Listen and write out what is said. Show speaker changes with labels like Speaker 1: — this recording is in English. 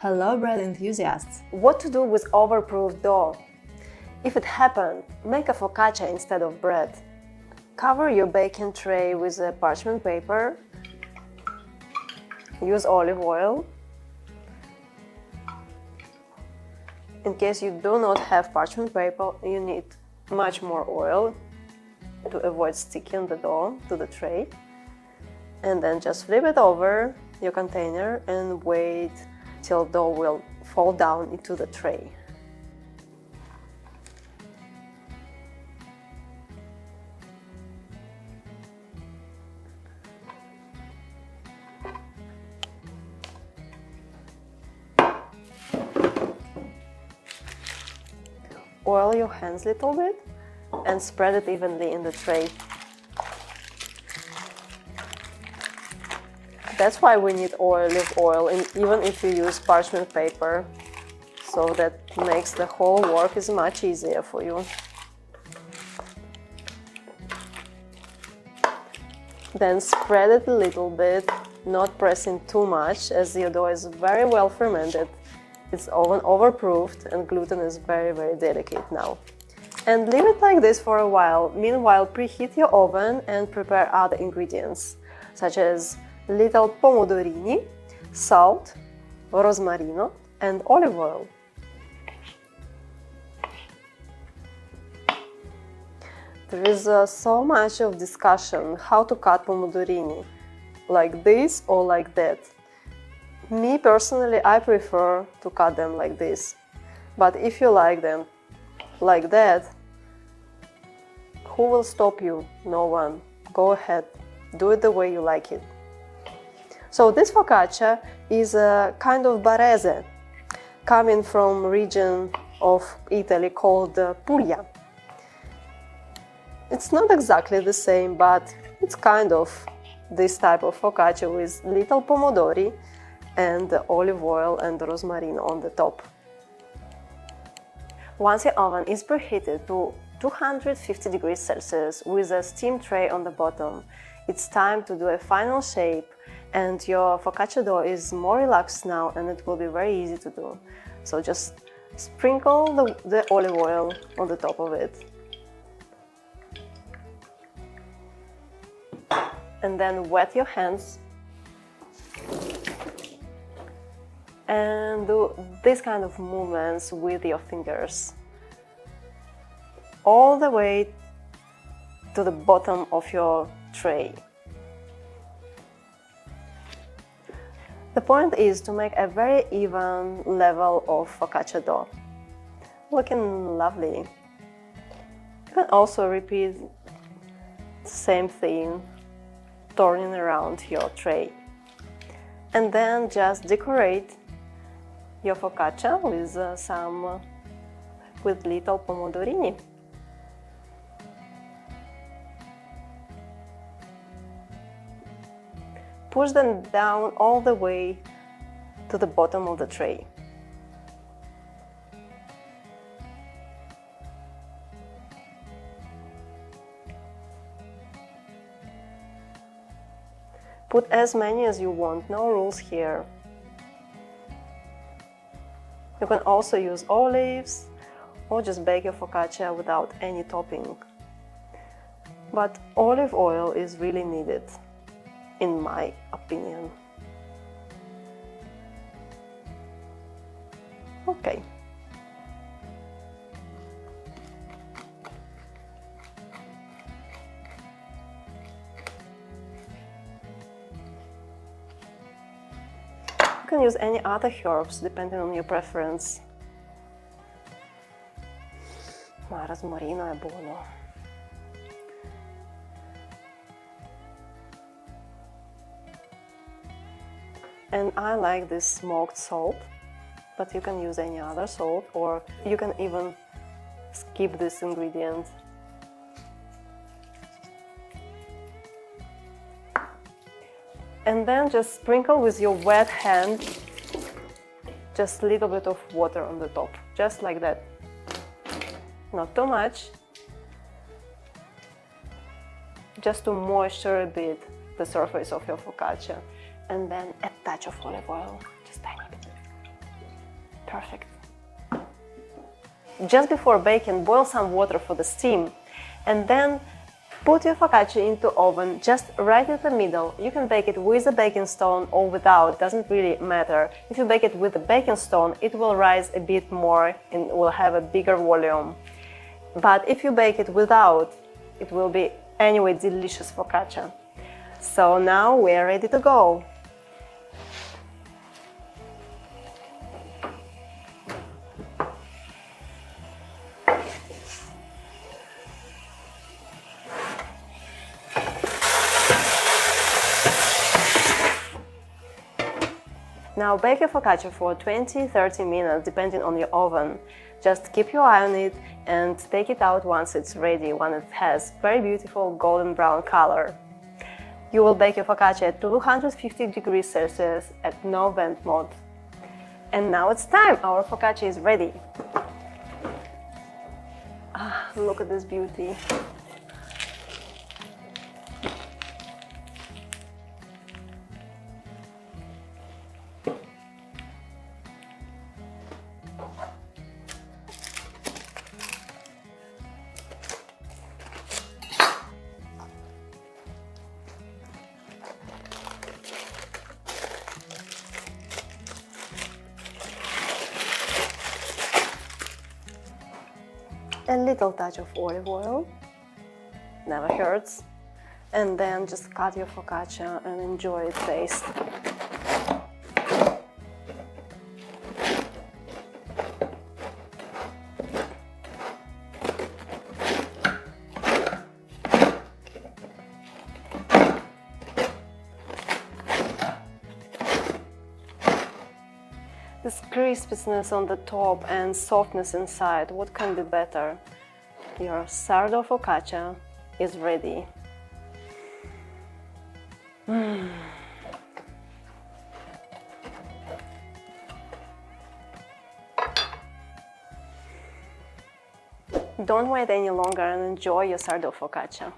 Speaker 1: Hello bread enthusiasts!
Speaker 2: What to do with overproofed dough? If it happened, make a focaccia instead of bread. Cover your baking tray with a parchment paper. Use olive oil. In case you do not have parchment paper, you need much more oil to avoid sticking the dough to the tray. And then just flip it over your container and wait till dough will fall down into the tray. Oil your hands a little bit and spread it evenly in the tray. That's why we need olive oil, even if you use parchment paper, so that makes the whole work is much easier for you. Then spread it a little bit, not pressing too much, as your dough is very well fermented. It's oven overproofed and gluten is very, very delicate now. And leave it like this for a while. Meanwhile, preheat your oven and prepare other ingredients, such as little pomodorini, salt, rosmarino, and olive oil. There is so much of discussion how to cut pomodorini, like this or like that. Me personally, I prefer to cut them like this, but if you like them like that, who will stop you? No one. Go ahead, do it the way you like it. So this focaccia is a kind of barese, coming from a region of Italy called Puglia. It's not exactly the same, but it's kind of this type of focaccia with little pomodori and olive oil and rosemary on the top. Once your oven is preheated to 250 degrees Celsius with a steam tray on the bottom, it's time to do a final shape, and your focaccia dough is more relaxed now and it will be very easy to do. So just sprinkle the olive oil on the top of it. And then wet your hands and do this kind of movements with your fingers all the way to the bottom of your tray. The point is to make a very even level of focaccia dough, looking lovely. You can also repeat the same thing, turning around your tray. And then just decorate your focaccia with little pomodorini. Push them down all the way to the bottom of the tray. Put as many as you want, no rules here. You can also use olives or just bake your focaccia without any topping. But olive oil is really needed, in my opinion. Okay. You can use any other herbs depending on your preference. Ma rosmarino è buono. And I like this smoked salt, but you can use any other salt, or you can even skip this ingredient. And then just sprinkle with your wet hand just a little bit of water on the top, just like that. Not too much, just to moisture a bit the surface of your focaccia. And then a touch of olive oil, just tiny bit. Perfect. Just before baking, boil some water for the steam, and then put your focaccia into oven just right in the middle. You can bake it with a baking stone or without, doesn't really matter. If you bake it with a baking stone, it will rise a bit more and will have a bigger volume. But if you bake it without, it will be anyway delicious focaccia. So now we're ready to go. Now bake your focaccia for 20-30 minutes depending on your oven. Just keep your eye on it and take it out once it's ready, when it has very beautiful golden brown color. You will bake your focaccia at 250 degrees Celsius at no vent mode. And now it's time! Our focaccia is ready. Look at this beauty. A little touch of olive oil, never hurts, and then just cut your focaccia and enjoy its taste. This crispiness on the top and softness inside, what can be better? Your sourdough focaccia is ready. Don't wait any longer and enjoy your sourdough focaccia.